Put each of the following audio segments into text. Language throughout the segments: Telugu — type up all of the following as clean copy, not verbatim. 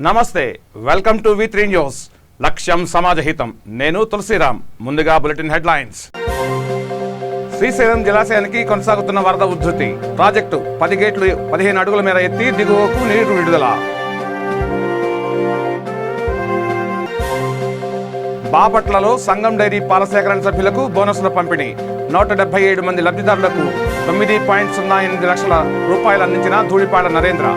నమస్తే, వెల్కమ్ టు వి3 న్యూస్. లక్ష్యం సమాజహితం. నేను తులసిరామ్. ముందుగా బులెటిన్ హెడ్లైన్స్. శ్రీశైలం జలాశయానికి కొనసాగుతున్న వరద ఉధృతి. ప్రాజెక్టు 10 గేట్లు 15 అడుగుల మేర ఎత్తి దిగువకు నీరు విడుదల. బాపట్లలో సంఘం డైరీ పాల సేకరణ సభ్యులకు బోనస్ల పంపిణీ. 177 మంది లబ్ధిదారులకు 9.08 లక్షల రూపాయలు అందించిన ధూళిపాడ నరేంద్ర.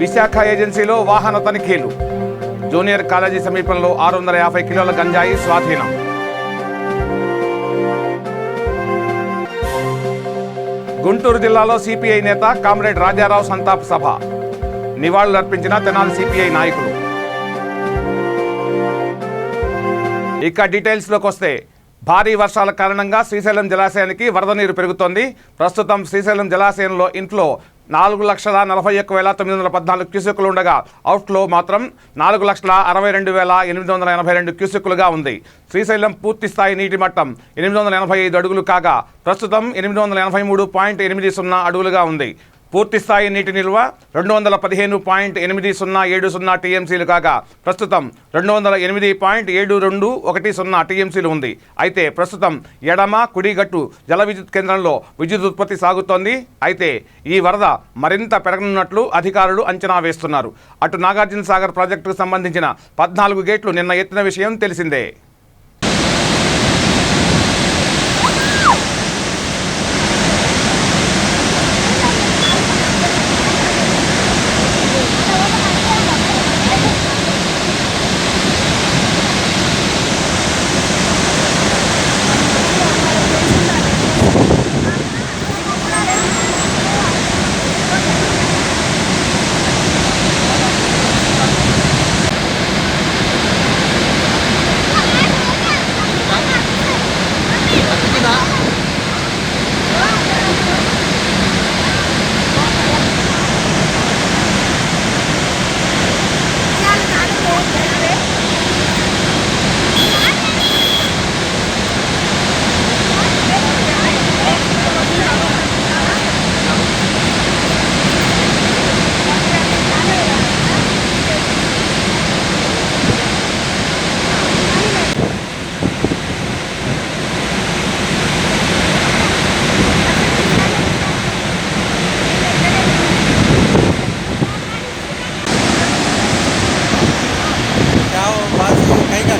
విశాఖ ఏజెన్సీలో వాహన తనిఖీలు. జూనియర్ కాలేజీ సమీపంలో 650 కిలోల గంజాయి స్వాధీనం. గుంటూరు జిల్లాలో సిపిఐ నేత కామ్రేడ్ రాజారావు సంతాప సభ. నివాళులర్పించిన తెనాలి సిపిఐ నాయకులు. ఇక డీటెయిల్స్లోకి వస్తే, భారీ వర్షాల కారణంగా శ్రీశైలం జలాశయానికి వరద నీరు పెరుగుతోంది. ప్రస్తుతం శ్రీశైలం జలాశయంలో ఇన్ఫ్లో 4,41,914 క్యూసెక్కులు ఉండగా అవుట్ఫ్లో మాత్రం 4,62,882 క్యూసెక్కులుగా ఉంది. శ్రీశైలం పూర్తి స్థాయి నీటి మట్టం 885 అడుగులు కాగా ప్రస్తుతం 883.80 అడుగులుగా ఉంది. పూర్తి స్థాయి నీటి నిల్వ 215.8070 టీఎంసీలు కాగా ప్రస్తుతం 208.7210 టీఎంసీలు ఉంది. అయితే ప్రస్తుతం ఎడమ కుడిగట్టు జల విద్యుత్ కేంద్రంలో విద్యుత్ ఉత్పత్తి సాగుతోంది. అయితే ఈ వరద మరింత పెరగనున్నట్లు అధికారులు అంచనా వేస్తున్నారు. అటు నాగార్జున సాగర్ ప్రాజెక్టుకు సంబంధించిన 14 గేట్లు నిన్న ఎత్తిన విషయం తెలిసిందే.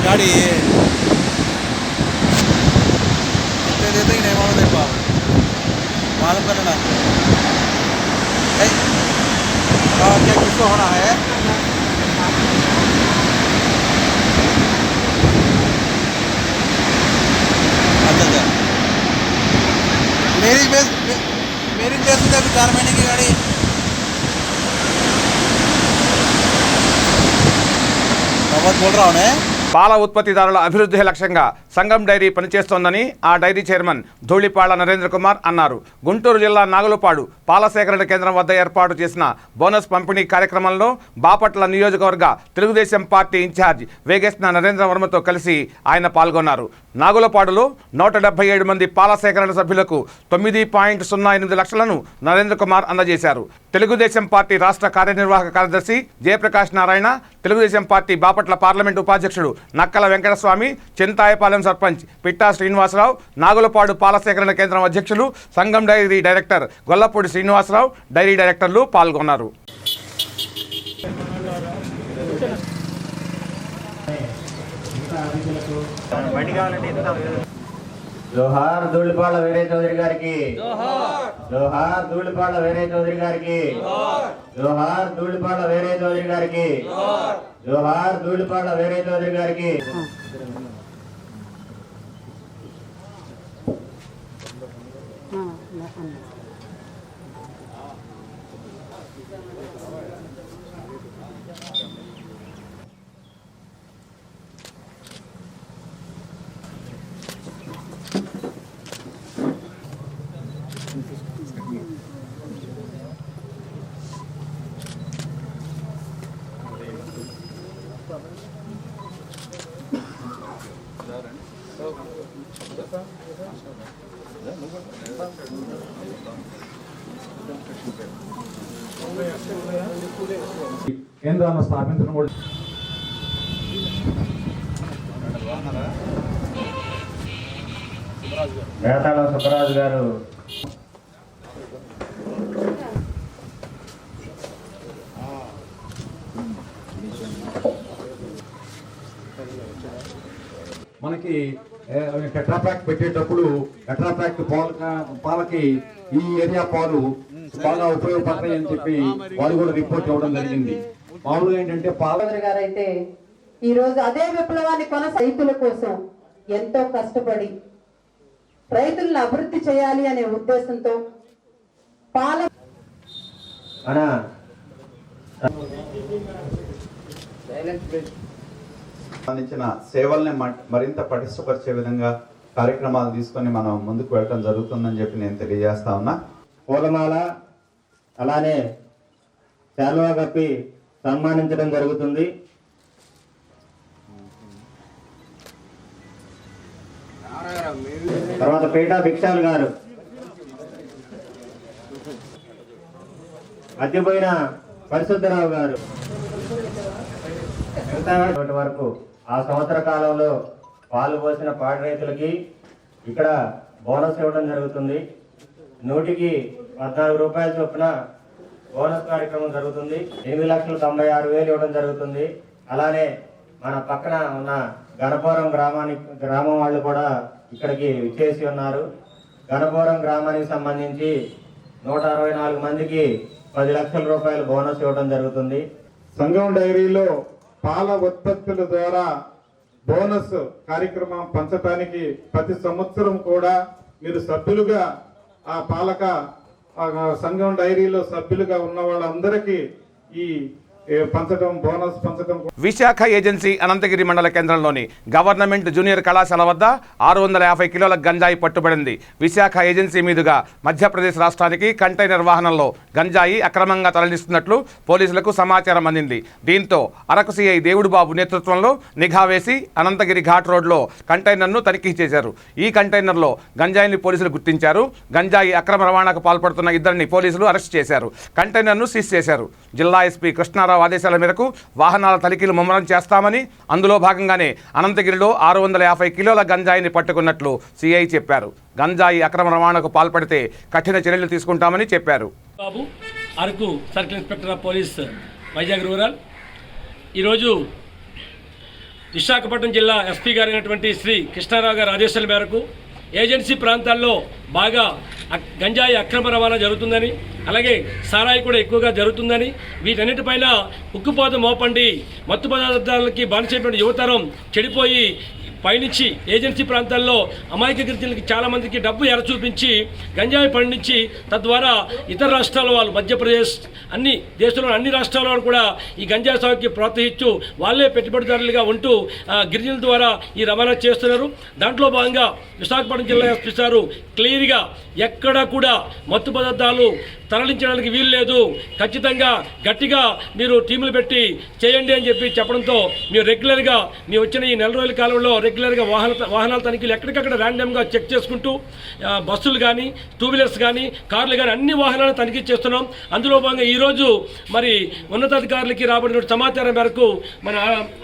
गाड़ी इतने देते ही नहीं मालूम नहीं पाओ मालूम करना क्या किसको होना है। अच्छा मेरी बेस में अभी 4 महीने की गाड़ी बोल रहा हूँ। పాల ఉత్పత్తిదారుల అభివృద్ధి లక్ష్యంగా సంఘం డైరీ పనిచేస్తోందని ఆ డైరీ చైర్మన్ ధూళిపాడ నరేంద్ర కుమార్ అన్నారు. గుంటూరు జిల్లా నాగులపాడు పాల సేకరణ కేంద్రం వద్ద ఏర్పాటు చేసిన బోనస్ పంపిణీ కార్యక్రమంలో బాపట్ల నియోజకవర్గ తెలుగుదేశం పార్టీ ఇన్ఛార్జ్ వేగేశ్న నరేంద్ర వర్మతో కలిసి ఆయన పాల్గొన్నారు. నాగులపాడులో 177 మంది పాల సేకరణ సభ్యులకు 9.08 లక్షలను నరేంద్ర కుమార్ అందజేశారు. తెలుగుదేశం పార్టీ రాష్ట్ర కార్యనిర్వాహక కార్యదర్శి జయప్రకాష్ నారాయణ, తెలుగుదేశం పార్టీ బాపట్ల పార్లమెంటు ఉపాధ్యక్షుడు నక్కల వెంకటస్వామి, చింతాయపాలెం సర్పంచ్ పిట్టా శ్రీనివాసరావు, నాగులపాడు పాల సేకరణ కేంద్రం అధ్యక్షులు, సంఘం dairy director Gollapudi Srinivasarao, dairy డైరెక్టర్లు పాల్గొన్నారు. జోహార్ ధూళిపాడ వీరయ్య చౌదరి గారికి, జోహార్ ధూళిపాడ వీరయ్య చౌదరి గారికి, జోహార్ ధూళిపాడ వీరయ్య చౌదరి గారికి, జోహార్ ధూళిపాడ వీరయ్య చౌదరి గారికి. కేంద్రాలను స్థాపించడం కూడా వేతాళ సుబ్బరాజు గారు మనకి టెట్రాప్యాక్ పెట్టేటప్పుడు టెట్రాప్యాక్ పాలకి ఈ ఏరియా పాలు బాగా ఉపయోగపడతాయి అని చెప్పి వాళ్ళు కూడా రిపోర్ట్ ఇవ్వడం జరిగింది. మామూలుగా ఏంటంటే చౌదరి గారు అయితే ఈ రోజు అదే విప్లవాన్ని రైతుల కోసం ఎంతో కష్టపడి రైతులను అభివృద్ధి చేయాలి అనే ఉద్దేశంతో సంబంధించిన సేవల్ని మరింత పటిష్టపరిచే విధంగా కార్యక్రమాలు తీసుకొని మనం ముందుకు వెళ్ళడం జరుగుతుందని చెప్పి నేను తెలియజేస్తా ఉన్నా. పూలమాల అలానే శాలువా కప్పి సన్మానించడం జరుగుతుంది. తర్వాత పీఠా భిక్షాల్ గారు మధ్యపోయిన పరిశుద్ధరావు గారు ఇప్పటి వరకు ఆ సంవత్సర కాలంలో పాలు పోసిన పాడి రైతులకి ఇక్కడ బోనస్ ఇవ్వడం జరుగుతుంది. 114 రూపాయల చొప్పున బోనస్ కార్యక్రమం జరుగుతుంది. 8,96,000 ఇవ్వడం జరుగుతుంది. అలానే మన పక్కన ఉన్న గణపురం గ్రామం వాళ్ళు కూడా ఇక్కడికి విచ్చేసి ఉన్నారు. గణపురం గ్రామానికి సంబంధించి 164 మందికి 10 లక్షల రూపాయల బోనస్ ఇవ్వడం జరుగుతుంది. సంఘం డైరీలో పాల ఉత్పత్తుల ద్వారా బోనస్ కార్యక్రమం పంచడానికి ప్రతి సంవత్సరం కూడా మీరు సభ్యులుగా ఆ పాలక సంఘం డైరీలో సభ్యులుగా ఉన్న వాళ్ళందరికీ ఈ పంచడం బోనస్ పంచడం. విశాఖ ఏజెన్సీ అనంతగిరి మండల కేంద్రంలోని గవర్నమెంట్ జూనియర్ కళాశాల వద్ద 650 కిలోల గంజాయి పట్టుబడింది. విశాఖ ఏజెన్సీ మీదుగా మధ్యప్రదేశ్ రాష్ట్రానికి కంటైనర్ వాహనంలో గంజాయి అక్రమంగా తరలిస్తున్నట్లు పోలీసులకు సమాచారం అందింది. దీంతో అరకు సిఐ దేవుడుబాబు నేతృత్వంలో నిఘా వేసి అనంతగిరి ఘాట్ రోడ్లో కంటైనర్ను తనిఖీ చేశారు. ఈ కంటైనర్లో గంజాయిని పోలీసులు గుర్తించారు. గంజాయి అక్రమ రవాణాకు పాల్పడుతున్న ఇద్దరిని పోలీసులు అరెస్ట్ చేశారు. కంటైనర్ను సీజ్ చేశారు. జిల్లా ఎస్పీ కృష్ణారావు ఆదేశాల మేరకు వాహనాల తనిఖీలు ముమ్మరం చేస్తామని, అందులో భాగంగానే అనంతగిరిలో 650 కిలోల గంజాయిని పట్టుకున్నట్లు సిఐ చెప్పారు. గంజాయి అక్రమ రవాణాకు పాల్పడితే కఠిన చర్యలు తీసుకుంటామని చెప్పారు. Babu Araku circle inspector of police Vizag rural ఈరోజు విశాఖపట్నం జిల్లా ఎస్పీ గారైనటువంటి శ్రీ కృష్ణారావు గారి ఆదేశాల మేరకు ఏజెన్సీ ప్రాంతాల్లో బాగా గంజాయి అక్రమ రవాణా జరుగుతుందని, అలాగే సారాయి కూడా ఎక్కువగా జరుగుతుందని, వీటన్నిటిపైన ఉక్కుపోత మోపండి, మత్తు పదార్థాలకి బానిసైనటువంటి యువతరం చెడిపోయి పైనుంచి ఏజెన్సీ ప్రాంతాల్లో అమాయక గిరిజనులకి చాలామందికి డబ్బు ఎర చూపించి గంజాయి పండించి తద్వారా ఇతర రాష్ట్రాల వాళ్ళు మధ్యప్రదేశ్ అన్ని దేశంలో అన్ని రాష్ట్రాల వాళ్ళు కూడా ఈ గంజాయి సాగుకి ప్రోత్సహిస్తూ వాళ్ళే పెట్టుబడిదారులుగా ఉంటూ గిరిజనుల ద్వారా ఈ రవాణా చేస్తున్నారు. దాంట్లో భాగంగా విశాఖపట్నం జిల్లా ఎస్పీ సారు క్లియర్గా ఎక్కడా కూడా మత్తు పదార్థాలు తరలించడానికి వీలు లేదు, ఖచ్చితంగా గట్టిగా మీరు టీములు పెట్టి చేయండి అని చెప్పి చెప్పడంతో మేము రెగ్యులర్గా మేము వచ్చిన ఈ నెల రోజుల కాలంలో రెగ్యులర్గా వాహనాల తనిఖీలు ఎక్కడికక్కడ ర్యాండమ్గా చెక్ చేసుకుంటూ బస్సులు కానీ, టూ వీలర్స్ కానీ, కార్లు కానీ అన్ని వాహనాలను తనిఖీ చేస్తున్నాం. అందులో భాగంగా ఈరోజు మరి ఉన్నతాధికారులకి రాబడిన సమాచారం మేరకు మన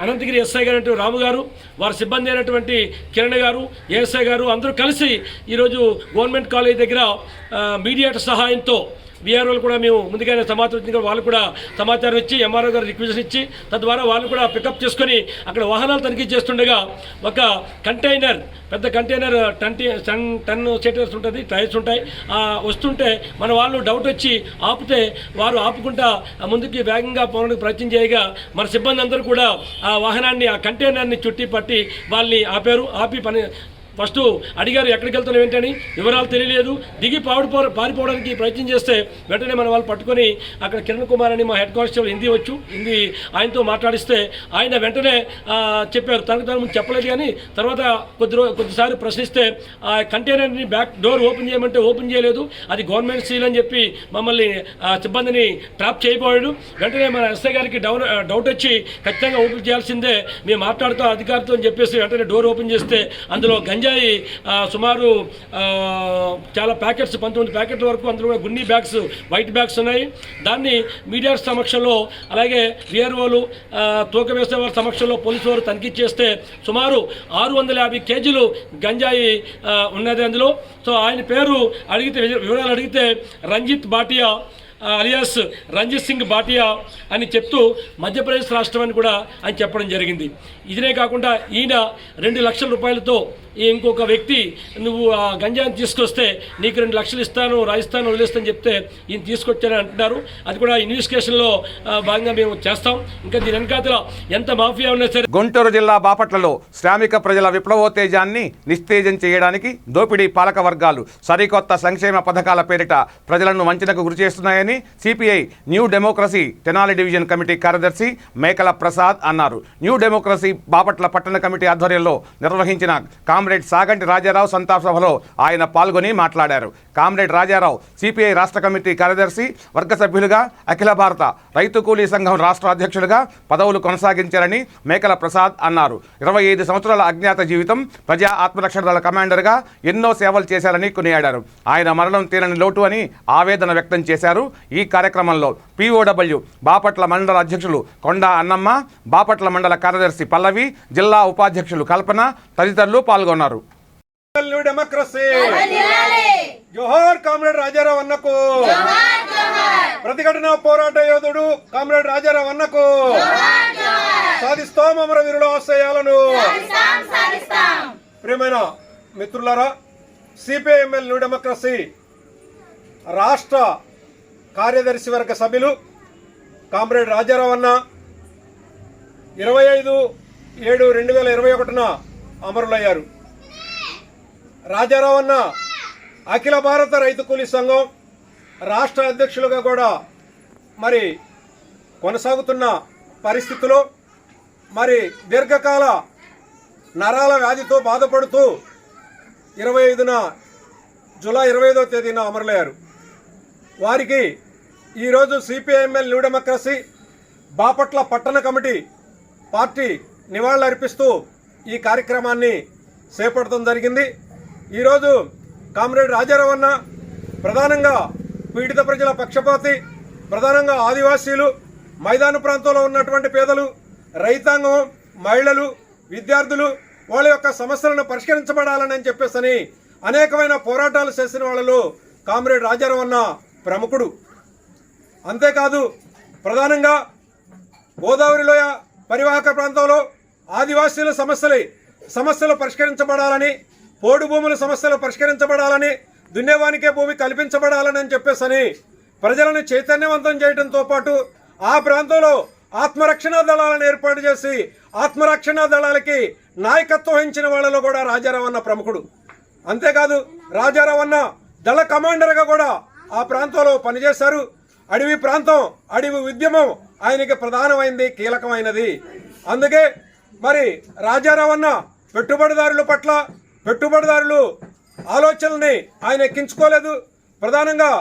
అనంతగిరి ఎస్ఐ గారు రాము గారు, వారి సిబ్బంది అయినటువంటి కిరణ్ గారు, ఏఎస్ఐ గారు అందరూ కలిసి ఈరోజు గవర్నమెంట్ కాలేజ్ దగ్గర మీడియేటర్ సహాయంతో విఆర్ఓలు కూడా మేము ముందుగానే సమాచారం వాళ్ళు కూడా సమాచారం ఇచ్చి ఎంఆర్ఓ గారు రిక్వెషన్ ఇచ్చి తద్వారా వాళ్ళు కూడా పికప్ చేసుకొని అక్కడ వాహనాలు తనిఖీ చేస్తుండగా ఒక కంటైనర్, పెద్ద కంటైనర్ 10 సీటర్స్ ఉంటుంది, టైర్స్ ఉంటాయి, వస్తుంటే మన వాళ్ళు డౌట్ వచ్చి ఆపితే వారు ఆపుకుంటా ముందుకి వేగంగా పోవడానికి ప్రయత్నం చేయగా మన సిబ్బంది అందరూ కూడా ఆ వాహనాన్ని, ఆ కంటైనర్ని చుట్టి పట్టి వాళ్ళని ఆపారు. ఆపి ఫస్ట్ అడిగారు ఎక్కడికి వెళ్తున్నాం ఏంటని, వివరాలు తెలియలేదు. దిగి పారిపోవడానికి ప్రయత్నం చేస్తే వెంటనే మన వాళ్ళు పట్టుకొని అక్కడ కిరణ్ కుమార్ అని మా హెడ్ కానిస్టేబుల్ హిందీ ఆయనతో మాట్లాడిస్తే ఆయన వెంటనే చెప్పారు. తనకు ముందు చెప్పలేదు కానీ తర్వాత కొద్దిసారి ప్రశ్నిస్తే ఆ కంటైనర్ని బ్యాక్ డోర్ ఓపెన్ చేయమంటే ఓపెన్ చేయలేదు, అది గవర్నమెంట్ సీల్ అని చెప్పి మమ్మల్ని సిబ్బందిని ట్రాప్ చేయబోయాడు. వెంటనే మన ఎస్ఐ గారికి డౌట్ వచ్చి ఖచ్చితంగా ఓపెన్ చేయాల్సిందే, మేము మాట్లాడుతాం అధికారితో అని చెప్పేసి వెంటనే డోర్ ఓపెన్ చేస్తే అందులో గంజాయి సుమారు చాలా ప్యాకెట్స్ 19 ప్యాకెట్ల వరకు అందులో కూడా గున్నీ బ్యాగ్స్ వైట్ బ్యాగ్స్ ఉన్నాయి. దాన్ని మీడియా సమక్షంలో అలాగే విఆర్ఓలు తూక వేసే వారి సమక్షంలో పోలీసు వారు తనిఖీ చేస్తే సుమారు 650 కేజీలు గంజాయి ఉన్నది అందులో. సో ఆయన పేరు అడిగితే వివరాలు అడిగితే రంజిత్ భాటియా అలియాస్ రంజిత్ సింగ్ భాటియా అని చెప్తూ మధ్యప్రదేశ్ రాష్ట్రం అని కూడా ఆయన చెప్పడం జరిగింది. ఇదినే కాకుండా ఈయన 2 లక్షల రూపాయలతో ఇంకొక వ్యక్తి నువ్వు ఆ గంజాయిని తీసుకొస్తే నీకు 2 లక్షలు ఇస్తాను, రాజస్థాన్ వదిలేస్తాను చెప్తే ఈయన తీసుకొచ్చారని అంటున్నారు. అది కూడా ఇన్వెస్టిగేషన్లో భాగంగా మేము చేస్తాం. ఇంకా దీని వెనకాతల ఎంత మాఫియా ఉన్నా సరే. గుంటూరు జిల్లా బాపట్లలో శ్రామిక ప్రజల విప్లవోత్తేజాన్ని నిస్తేజం చేయడానికి దోపిడీ పాలక వర్గాలు సరికొత్త సంక్షేమ పథకాల పేరిట ప్రజలను వంచనకు గురి చేస్తున్నాయని CPI new democracy Tenali division committee కార్యదర్శి మేకల ప్రసాద్ అన్నారు. న్యూ డెమోక్రసీ బాపట్ల పట్టణ కమిటీ ఆధ్వర్యంలో నిర్వహించిన కామ్రేడ్ సాగంటి రాజారావు సంతాప సభలో ఆయన పాల్గొని మాట్లాడారు. కామ్రేడ్ రాజారావు సిపిఐ రాష్ట్ర కమిటీ కార్యదర్శి, వర్గ సభ్యులుగా అఖిల భారత రైతు కూలీ సంఘం రాష్ట్ర అధ్యక్షులుగా పదవులు కొనసాగించారని మేకల ప్రసాద్ అన్నారు. 25 సంవత్సరాల అజ్ఞాత జీవితం, ప్రజా ఆత్మరక్షణ దళ కమాండర్గా ఎన్నో సేవలు చేశారని కొనియాడారు. ఆయన మరణం తీరని లోటు అని ఆవేదన వ్యక్తం చేశారు. ఈ కార్యక్రమంలో పిఓడబ్ల్యూ బాపట్ల మండల అధ్యక్షులు కొండా అన్నమ్మ, బాపట్ల మండల కార్యదర్శి పల్లవి, జిల్లా ఉపాధ్యక్షులు కల్పన తదితరులు పాల్గొన్నారు. డెమోక్రసీ జోహార్ కామ్రేడ్ రాజారావు అన్నకు, ప్రతిఘటన పోరాట యోధుడు కామ్రేడ్ రాజారావు అన్నకు, సాధిస్తాం అమరవీరుల ఆశయాలను. ప్రియమైన మిత్రులారా, సిపిఐఎంఎల్ న్యూ డెమోక్రసీ రాష్ట్ర కార్యదర్శి వర్గ సభ్యులు కామ్రేడ్ రాజారావు అన్న 25/7/2021 అమరులయ్యారు. రాజారావు అన్న అఖిల భారత రైతు కూలీ సంఘం రాష్ట్ర అధ్యక్షులుగా కూడా మరి కొనసాగుతున్న పరిస్థితిలో మరి దీర్ఘకాల నరాల వ్యాధితో బాధపడుతూ 25న జూలై 25వ తేదీన అమరులయ్యారు. వారికి ఈరోజు సిపిఐఎంఎల్ న్యూ డెమోక్రసీ బాపట్ల పట్టణ కమిటీ పార్టీ నివాళులర్పిస్తూ ఈ కార్యక్రమాన్ని చేపట్టడం జరిగింది. ఈరోజు కామ్రేడ్ రాజారావు అన్న ప్రధానంగా పీడిత ప్రజల పక్షపాతి, ప్రధానంగా ఆదివాసీలు, మైదాన ప్రాంతంలో ఉన్నటువంటి పేదలు, రైతాంగం, మహిళలు, విద్యార్థులు వాళ్ళ యొక్క సమస్యలను పరిష్కరించబడాలని చెప్పేసి అనేకమైన పోరాటాలు చేసిన వాళ్ళలో కామ్రేడ్ రాజారావు అన్న ప్రముఖుడు. అంతేకాదు ప్రధానంగా గోదావరి లోయ పరివాహక ప్రాంతంలో ఆదివాసీల సమస్యలు పరిష్కరించబడాలని, పోడు భూముల సమస్యలు పరిష్కరించబడాలని, దున్నేవానికే భూమి కల్పించబడాలని చెప్పేసి ప్రజలను చైతన్యవంతం చేయడంతో పాటు ఆ ప్రాంతంలో ఆత్మరక్షణ దళాలను ఏర్పాటు చేసి ఆత్మరక్షణ దళాలకి నాయకత్వం వహించిన వాళ్ళలో కూడా రాజారావు అన్న ప్రముఖుడు. అంతేకాదు రాజారావు అన్న దళ కమాండర్గా కూడా ఆ ప్రాంతంలో పనిచేశారు. అడవి ప్రాంతం, అడవి ఉద్యమం ఆయనకి ప్రధానమైంది, కీలకమైనది. అందుకే మరి రాజారావు అన్న పెట్టుబడిదారులు ఆలోచనల్ని ఆయన ఎక్కించుకోలేదు. ప్రధానంగా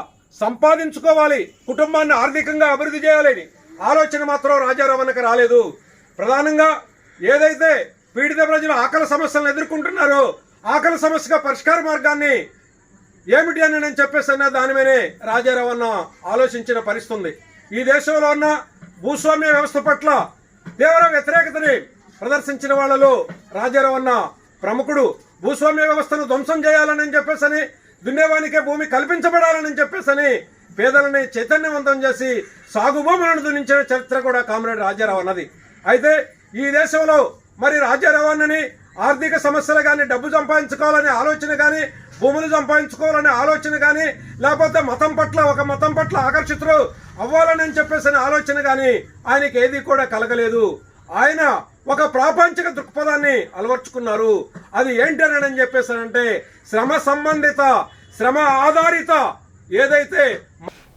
సంపాదించుకోవాలి, కుటుంబాన్ని ఆర్థికంగా అభివృద్ధి చేయాలని ఆలోచన మాత్రం రాజారావు అన్నకి రాలేదు. ప్రధానంగా ఏదైతే పీడిత ప్రజలు ఆకలి సమస్యలను ఎదుర్కొంటున్నారో ఆకలి సమస్యగా పరిష్కార మార్గాన్ని ఏమిటి అని నేను చెప్పేసి దాని మీదే రాజారావు అన్న ఆలోచించిన పరిస్థితి ఉంది. ఈ దేశంలో ఉన్న భూస్వామ్య వ్యవస్థ పట్ల తీవ్ర వ్యతిరేకతని ప్రదర్శించిన వాళ్ళలో రాజారావు అన్న ప్రముఖుడు. భూస్వామ్య వ్యవస్థను ధ్వంసం చేయాలని చెప్పేసి, దున్నేవానికే భూమి కల్పించబడాలని చెప్పేసి పేదలని చైతన్యవంతం చేసి సాగు భూములను దున్నించిన చరిత్ర కూడా కామ్రేడ్ రాజారావు అన్నది. అయితే ఈ దేశంలో మరి రాజారావు అన్నని ఆర్థిక సమస్యలు కానీ, డబ్బు సంపాదించుకోవాలనే ఆలోచన కానీ, భూములు సంపాదించుకోవాలనే ఆలోచన కానీ, లేకపోతే ఒక మతం పట్ల ఆకర్షితులు అవ్వాలని చెప్పేసి ఆలోచన కానీ ఆయనకి ఏది కూడా కలగలేదు. ఆయన ఒక ప్రాపంచిక దృక్పథాన్ని అలవర్చుకున్నారు. అది ఏంటని చెప్పేసి అంటే శ్రమ సంబంధిత, శ్రమ ఆధారిత ఏదైతే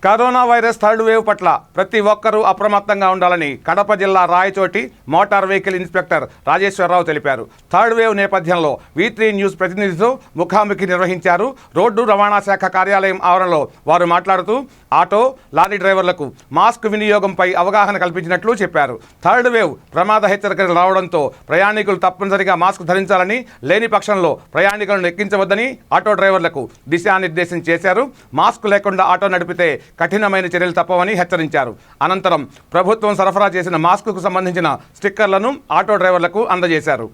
కరోనా వైరస్ థర్డ్ వేవ్ పట్ల ప్రతి ఒక్కరూ అప్రమత్తంగా ఉండాలని కడప జిల్లా Rayachoti motor vehicle inspector Rajeswararao తెలిపారు. థర్డ్ వేవ్ నేపథ్యంలో V3 న్యూస్ ప్రతినిధితో ముఖాముఖి నిర్వహించారు. రోడ్డు రవాణా శాఖ కార్యాలయం ఆవరణలో వారు మాట్లాడుతూ ఆటో, లారీ డ్రైవర్లకు మాస్క్ వినియోగంపై అవగాహన కల్పించినట్లు చెప్పారు. థర్డ్ వేవ్ ప్రమాద హెచ్చరికలు రావడంతో ప్రయాణికులు తప్పనిసరిగా మాస్క్ ధరించాలని, లేని పక్షంలో ప్రయాణికులను ఎక్కించవద్దని ఆటో డ్రైవర్లకు దిశానిర్దేశం చేశారు. మాస్క్ లేకుండా ఆటో నడిపితే కఠినమైన చర్యలు తప్పవని హెచ్చరించారు. అనంతరం ప్రభుత్వం సరఫరా చేసిన మాస్కుకు సంబంధించిన స్టిక్కర్లను ఆటో డ్రైవర్లకు అందజేశారు.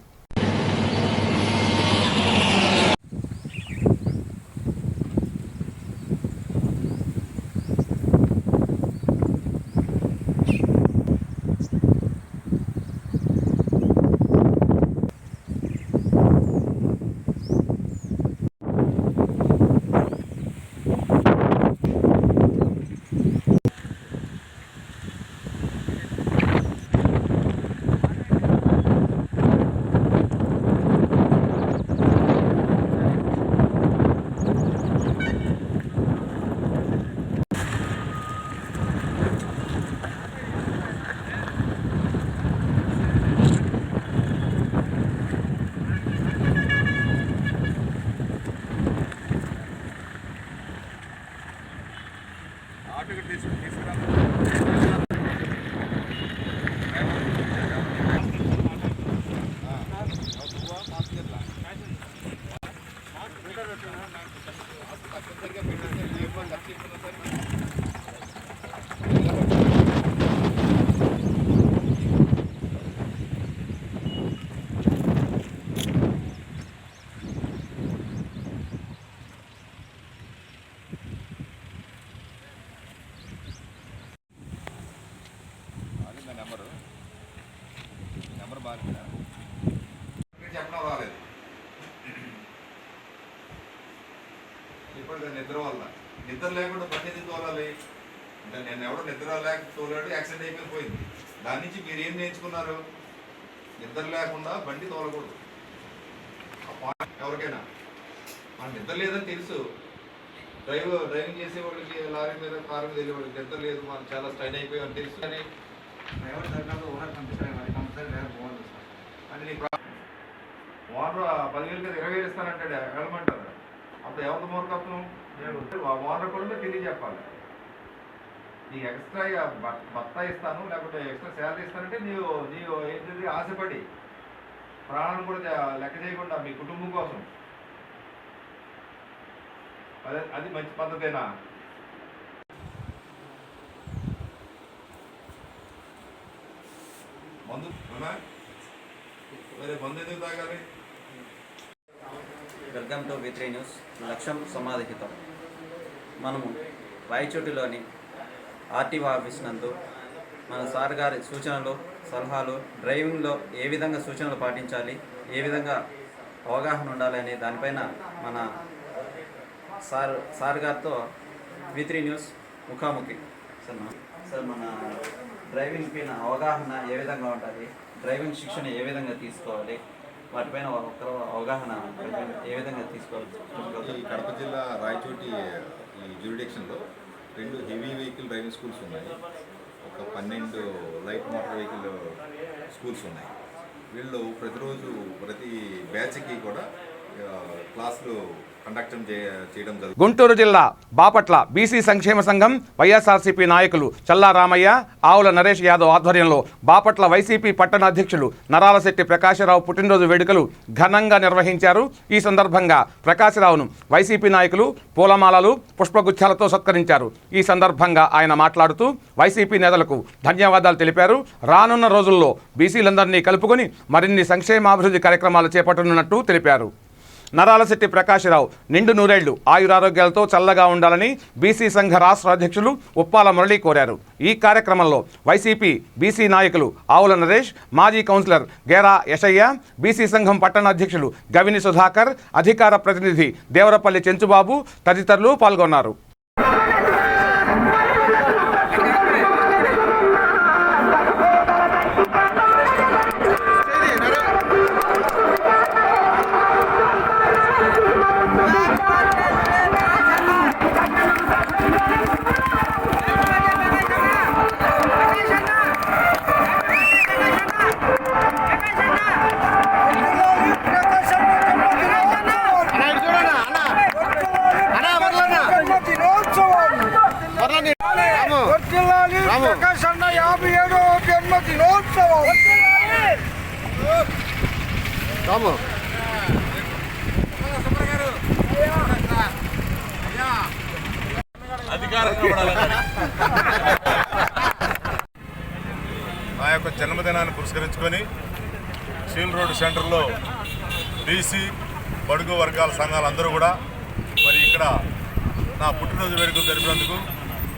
చెప్పడం రాలేదు ఇప్పుడు నిద్ర వల్ల నిద్ర లేకుండా బండి ఎందుకు తోలాలి అంటే నేను ఎవడో నిద్ర లేక తోలాడు యాక్సిడెంట్ అయిపోయింది. దాని నుంచి మీరు ఏం నేర్చుకున్నారు? నిద్ర లేకుండా బండి తోలకూడదు. ఎవరికైనా మన నిద్ర లేదని తెలుసు. డ్రైవింగ్ చేసే వాళ్ళకి, లారీ మీద కారు మీద వెళ్ళే వాళ్ళకి నిద్ర లేదు, మనం చాలా స్ట్రైన్ అయిపోయామని తెలుసు. కానీ అంటే నీకు ఓనర్ 10,000 మీద 20,000 ఇస్తానంటాడు, వెళ్ళమంటారు. అప్పుడు ఎవరి మూర్ఖత్వం? ఓనర్ కూడా తెలియజెప్పాలి. నీకు ఎక్స్ట్రా బత్తా ఇస్తాను, లేకపోతే ఎక్స్ట్రా శాలరీ ఇస్తానంటే నీవు ఏంటిది ఆశపడి ప్రాణాలను కూడా లెక్క చేయకుండా మీ కుటుంబం కోసం, అది మంచి పద్ధతేనా? మందు మరి మందు ఎందుకు తాగాలి? Welcome to V3 news. లక్ష్యం సమాధిహితం. మనము రాయచోటిలోని ఆర్టీఓ ఆఫీస్ నందు మన సార్ గారి సూచనలు, సలహాలు, డ్రైవింగ్లో ఏ విధంగా సూచనలు పాటించాలి, ఏ విధంగా అవగాహన ఉండాలి అనే దానిపైన మన సార్ గారితో V3 న్యూస్ ముఖాముఖి. సార్ మన డ్రైవింగ్ పైన అవగాహన ఏ విధంగా ఉంటుంది, డ్రైవింగ్ శిక్షణ ఏ విధంగా తీసుకోవాలి, వాటిపైన ఒకరు అవగాహన ఏ విధంగా తీసుకోవాలి? ఈ కడప జిల్లా రాయచోటి ఈ జ్యూరిడిక్షన్లో 2 హెవీ వెహికల్ డ్రైవింగ్ స్కూల్స్ ఉన్నాయి, ఒక 12 లైట్ మోటార్ వెహికల్ స్కూల్స్ ఉన్నాయి. వీళ్ళు ప్రతిరోజు ప్రతి బ్యాచ్కి కూడా క్లాసులు కండక్ట్ చేయడం జరుగుతుంది. గుంటూరు జిల్లా బాపట్ల బీసీ సంక్షేమ సంఘం వైఎస్ఆర్సీపీ నాయకులు చల్లా రామయ్య, ఆవుల నరేష్ యాదవ్ ఆధ్వర్యంలో బాపట్ల వైసీపీ పట్టణ అధ్యక్షులు నరాలశెట్టి ప్రకాశరావు పుట్టినరోజు వేడుకలు ఘనంగా నిర్వహించారు. ఈ సందర్భంగా ప్రకాశరావును వైసీపీ నాయకులు పూలమాలలు, పుష్పగుచ్చాలతో సత్కరించారు. ఈ సందర్భంగా ఆయన మాట్లాడుతూ వైసీపీ నేతలకు ధన్యవాదాలు తెలిపారు. రానున్న రోజుల్లో బీసీలందరినీ కలుపుకొని మరిన్ని సంక్షేమాభివృద్ధి కార్యక్రమాలు చేపట్టనున్నట్టు తెలిపారు. నరాలశెట్టి ప్రకాశరావు నిండు నూరేళ్లు ఆయురారోగ్యాలతో చల్లగా ఉండాలని బీసీ సంఘ రాష్ట్ర అధ్యక్షులు ఉప్పాల మురళి కోరారు. ఈ కార్యక్రమంలో వైసీపీ బీసీ నాయకులు ఆవుల నరేష్, మాజీ కౌన్సిలర్ గేరా యశయ్య, బీసీ సంఘం పట్టణ అధ్యక్షులు గవిని సుధాకర్, అధికార ప్రతినిధి దేవరపల్లి చెంచుబాబు తదితరులు పాల్గొన్నారు. నా యొక్క జన్మదినాన్ని పురస్కరించుకొని సీల్ రోడ్ సెంటర్లో బీసీ బడుగు వర్గాల సంఘాలు అందరూ కూడా మరి ఇక్కడ నా పుట్టినరోజు వేడుకలు జరిపినందుకు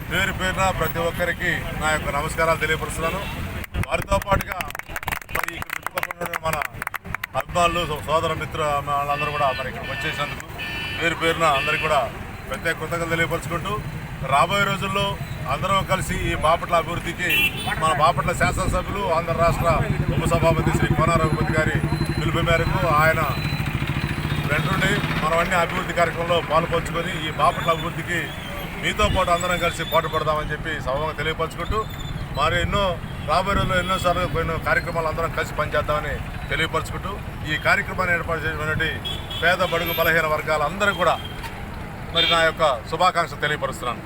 పేరు పేరున ప్రతి ఒక్కరికి నా యొక్క నమస్కారాలు తెలియపరుస్తున్నాను. వారితో పాటుగా మరి ఇక్కడ చుట్టుపక్కల ఉన్న మన అభిమానులు సోదర మిత్ర వాళ్ళందరూ కూడా మరి ఇక్కడికి వచ్చేసినందుకు పేరు పేరున అందరికీ కూడా ప్రత్యేక కృతజ్ఞతలు తెలియపరుచుకుంటూ రాబోయే రోజుల్లో అందరం కలిసి ఈ బాపట్ల అభివృద్ధికి మన బాపట్ల శాసనసభ్యులు ఆంధ్ర రాష్ట్ర ఉపసభాపతి శ్రీ కోన రఘుపతి గారి పిలుపు మేరకు ఆయన వెంటుండి మనం అన్ని అభివృద్ధి కార్యక్రమంలో పాల్పంచుకొని ఈ బాపట్ల అభివృద్ధికి మీతో పాటు అందరం కలిసి పాటుపడదామని చెప్పి సభగా తెలియపరచుకుంటూ మరి రాబోయే రోజుల్లో ఎన్నోసార్లు కొన్ని కార్యక్రమాలు అందరం కలిసి పనిచేద్దామని తెలియపరచుకుంటూ ఈ కార్యక్రమాన్ని ఏర్పాటు చేసినటువంటి పేద బడుగు బలహీన వర్గాలందరూ కూడా మరి నా యొక్క శుభాకాంక్షలు తెలియపరుస్తున్నాను.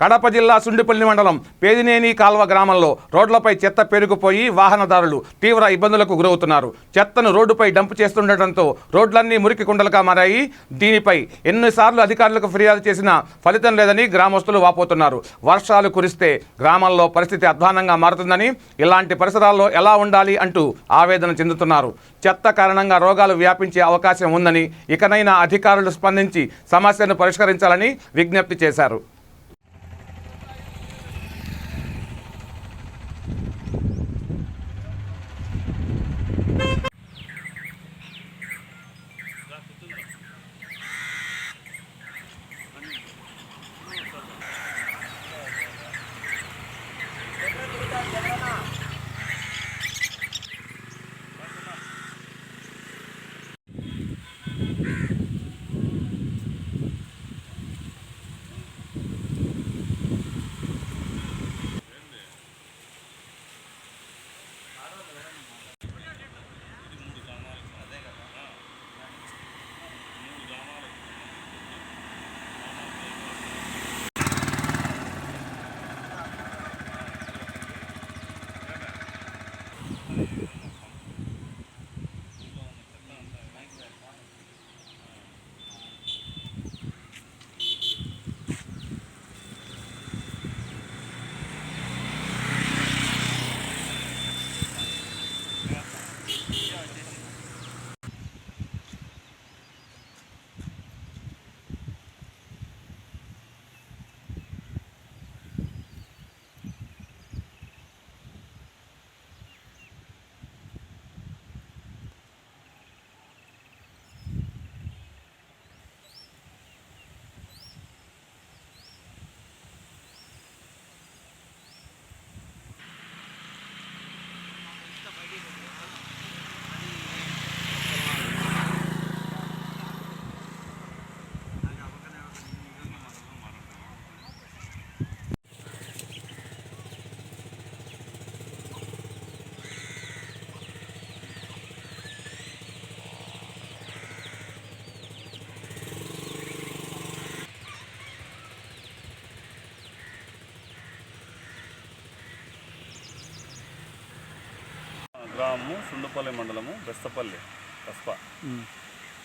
కడప జిల్లా సుండిపల్లి మండలం పేదినేని కాల్వ గ్రామంలో రోడ్లపై చెత్త పెరిగిపోయి వాహనదారులు తీవ్ర ఇబ్బందులకు గురవుతున్నారు. చెత్తను రోడ్డుపై డంప్ చేస్తుండటంతో రోడ్లన్నీ మురికి కుండలుగా మారాయి. దీనిపై ఎన్నిసార్లు అధికారులకు ఫిర్యాదు చేసినా ఫలితం లేదని గ్రామస్తులు వాపోతున్నారు. వర్షాలు కురిస్తే గ్రామంలో పరిస్థితి అధ్వానంగా మారుతుందని, ఇలాంటి పరిసరాల్లో ఎలా ఉండాలి అంటూ ఆవేదన చెందుతున్నారు. చెత్త కారణంగా రోగాలు వ్యాపించే అవకాశం ఉందని, ఇకనైనా అధికారులు స్పందించి సమస్యను పరిష్కరించాలని విజ్ఞప్తి చేశారు. గ్రామము సుండుపల్లి మండలము బెస్తపల్లి కస్పా.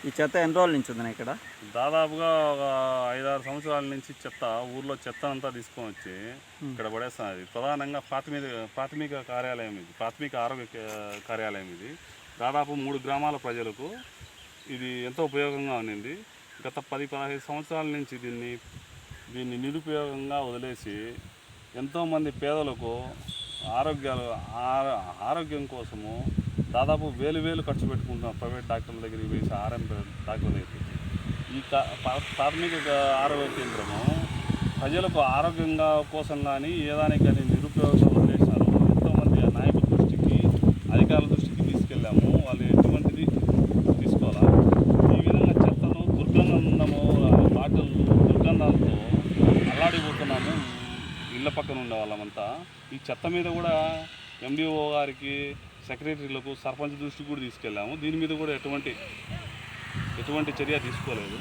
ఈ చెత్త ఎన్ని రోజుల నుంచి ఉందన్న ఇక్కడ? దాదాపుగా ఒక 5-6 సంవత్సరాల నుంచి చెత్త ఊర్లో చెత్త అంతా తీసుకొని వచ్చి ఇక్కడ పడేస్తున్నది. ప్రధానంగా ప్రాథమిక కార్యాలయం ఇది, ప్రాథమిక ఆరోగ్య కార్యాలయం ఇది. దాదాపు 3 గ్రామాల ప్రజలకు ఇది ఎంతో ఉపయోగంగా ఉన్నింది. గత 10-15 సంవత్సరాల నుంచి దీన్ని నిరుపయోగంగా వదిలేసి ఎంతోమంది పేదలకు ఆరోగ్యం కోసము దాదాపు వేలు ఖర్చు పెట్టుకుంటున్నాం. ప్రైవేట్ డాక్టర్ల దగ్గరికి వేసి ఆర్ఎంపీ డాక్టర్ల దగ్గరికి. ఈ ప్రాథమిక ఆరోగ్య కేంద్రము ప్రజలకు ఆరోగ్యంగా కోసం కానీ ఏదానికి కానీ నిరుపయోగంగా వదిలేసినారు. ఎంతోమంది నాయకుల దృష్టికి, అధికారుల దృష్టికి తీసుకెళ్ళాము. వాళ్ళు ఎటువంటిది తీసుకోవాలా. ఈ విధంగా చెత్తను దుర్గంధాలతో అల్లాడిపోతున్నాము ఇళ్ళ పక్కన ఉండే వాళ్ళమంతా. ఈ చెత్త మీద కూడా ఎండిఓ గారికి, సెక్రటరీలకు, సర్పంచ్ దృష్టికి కూడా తీసుకెళ్ళాము. దీని మీద కూడా ఎటువంటి చర్య తీసుకోలేదు.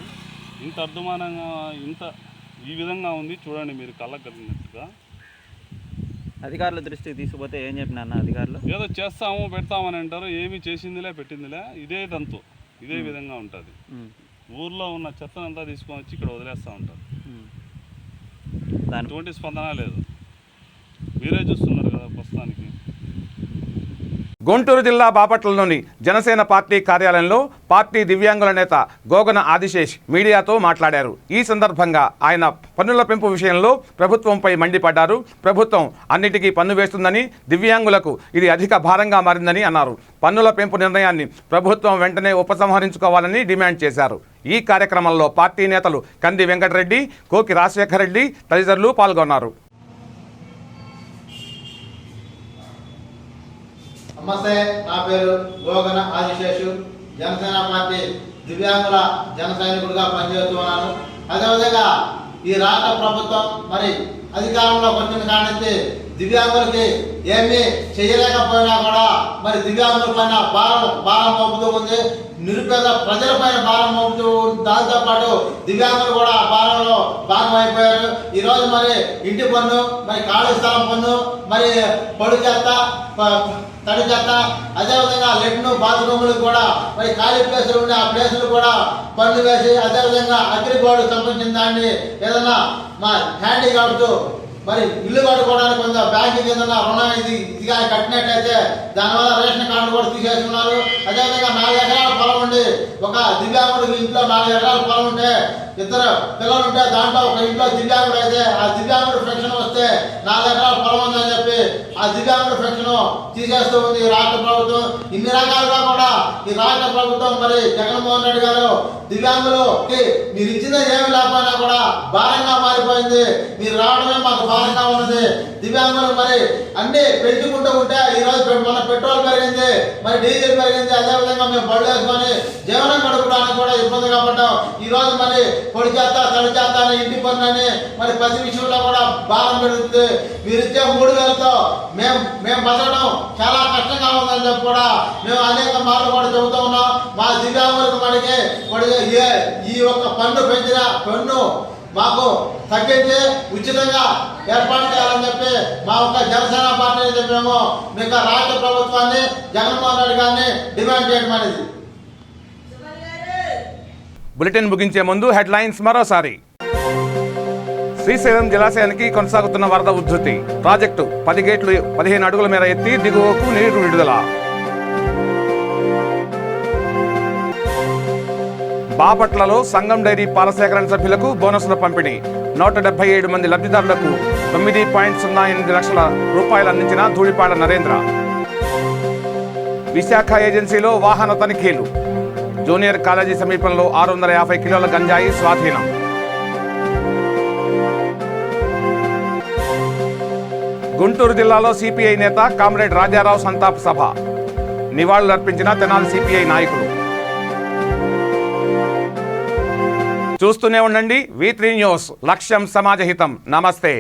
ఇంత అర్థమానంగా ఈ విధంగా ఉంది చూడండి మీరు కళ్ళకు కలిగినట్టుగా. అధికారుల దృష్టికి తీసుకుపోతే ఏం చెప్పినా అన్న అధికారులు? ఏదో చేస్తాము పెడతామని అంటారు, ఏమీ చేసిందిలే పెట్టిందిలే, ఇదే తంతు, ఇదే విధంగా ఉంటుంది. ఊర్లో ఉన్న చెత్తనంతా తీసుకొని వచ్చి ఇక్కడ వదిలేస్తూ ఉంటారు. ఎటువంటి స్పందన లేదు. మీరే చూస్తున్నారు కదా ప్రస్తుతానికి. గుంటూరు జిల్లా బాపట్లలోని జనసేన పార్టీ కార్యాలయంలో పార్టీ దివ్యాంగుల నేత గోగన ఆదిశేష్ మీడియాతో మాట్లాడారు. ఈ సందర్భంగా ఆయన పన్నుల పెంపు విషయంలో ప్రభుత్వంపై మండిపడ్డారు. ప్రభుత్వం అన్నిటికీ పన్ను వేస్తుందని, దివ్యాంగులకు ఇది అధిక భారంగా మారిందని అన్నారు. పన్నుల పెంపు నిర్ణయాన్ని ప్రభుత్వం వెంటనే ఉపసంహరించుకోవాలని డిమాండ్ చేశారు. ఈ కార్యక్రమంలో పార్టీ నేతలు కంది వెంకటరెడ్డి, కోకి రాజశేఖర రెడ్డి తదితరులు పాల్గొన్నారు. నమస్తే, నా పేరు గోగన ఆదిశేషు. జనసేన పార్టీ దివ్యాంగుల జన సైనికుడిగా పనిచేస్తున్నాను. అదేవిధంగా ఈ రాష్ట్ర ప్రభుత్వం మరి అధికారంలోకి వచ్చిన కానించి దివ్యాంగులకి ఏమీ చేయలేకపోయినా కూడా మరి దివ్యాంగుల పైన భారం మోపుతూ ఉంది. నిరుపేద ప్రజలపైన భారం మోపుతూ దాంతో పాటు దివ్యాంగులు కూడా భారంలో భాగం అయిపోయారు. ఈరోజు మరి ఇంటి పన్ను, మరి ఖాళీ స్థలం పన్ను, మరి పొడి చెత్త, తడి చెత్త, అదేవిధంగా లెట్ను బాత్రూములకు కూడా మరి ఖాళీ ప్లేసులు ఉండే ఆ ప్లేసులు కూడా పన్ను వేసి, అదేవిధంగా అగ్రిగోల్డ్ సంబంధించిన దాన్ని ఏదైనా మా హ్యాండిక్యాప్స్ మరి ఇల్లు కట్టుకోవడానికి కొంత బ్యాంకుకి ఏదైనా రుణం ఇది కానీ కట్టినట్లయితే దానివల్ల రేషన్ కార్డు కూడా తీసేస్తున్నారు. అదేవిధంగా 4 ఎకరాల పొలం ఉండి ఒక దివ్యాంగుడికి ఇంట్లో 4 ఎకరాల పొలం ఉంటే, 2 పిల్లలు ఉంటే దాంట్లో ఒక ఇంట్లో దివ్యాంగుడు అయితే ఆ దివ్యాంగుడు పెన్షన్ వస్తే 4 ఎకరాల పొలం ఉందని చెప్పి ఆ దివ్యాంగుడు పెన్షన్ తీసేస్తూ ఉంది ఈ రాష్ట్ర ప్రభుత్వం. ఇన్ని రకాలుగా కూడా ఈ రాష్ట్ర ప్రభుత్వం మరి జగన్మోహన్ రెడ్డి గారు దివ్యాంగులకి మీరు ఇచ్చింది ఏమి లేకపోయినా కూడా భారంగా మారిపోయింది. మీరు రావడమే మాకు భారంగా ఉన్నది. దివ్యాంగులు మరి అన్ని పెంచుకుంటూ ఉంటే ఈరోజు మన పెట్రోల్ పెరిగింది, మరి డీజిల్ పెరిగింది, అదేవిధంగా మేము బళ్ళు వేసుకొని జీవనం గడపడానికి కూడా ఇబ్బందిగా పడ్డాం. ఈరోజు మరి పొడి చేత, తడి చేత అని, ఇంటి పన్ను అని, మరి ప్రతి విషయంలో కూడా భారం పెరుగుతుంది. మీరు ఇచ్చే 3000తో మేము బతకడం చాలా కష్టంగా ఉందని చెప్పి కూడా మేము అనేక మార్లు కూడా చెబుతూ ఉన్నాం. మా దివ్యాంగులకు మనకి ఈ ఒక్క పన్ను పెంచిన పన్ను మాకు తగ్గించి ఉచితంగా ఏర్పాటు చేయాలని చెప్పి మా ఒక్క జనసేన పార్టీ చెప్పాము. మీకు రాష్ట్ర ప్రభుత్వాన్ని, జగన్మోహన్ రెడ్డి గారిని డిమాండ్ చేయడం అనేది. బులెటిన్ ముగించే ముందు హెడ్లైన్స్ మరోసారి. శ్రీశైలం జలాశయానికి కొనసాగుతున్న వరద ఉధృతి. ప్రాజెక్టు 10 గేట్లు 15 అడుగుల మేర ఎత్తి దిగువకు నీరు విడుదల. బాపట్లలో సంఘం డైరీ పాల సేకరణ సభ్యులకు బోనస్ల పంపిణీ. 177 మంది లబ్ధిదారులకు 9.08 లక్షల రూపాయలు అందించిన ధూళిపాళ నరేంద్ర. విశాఖ ఏజెన్సీలో వాహన తనిఖీలు. జూనియర్ కాలేజీ సమీపంలో 650 కిలోల గంజాయి స్వాధీనం. గుంటూరు జిల్లాలో సిపిఐ నేత కామ్రేడ్ రాజారావు సంతాప సభ. నివాళులర్పించిన తెనాలి సిపిఐ నాయకులు. చూస్తూనే ఉండండి V3 న్యూస్. లక్ష్యం సమాజహితం. నమస్తే.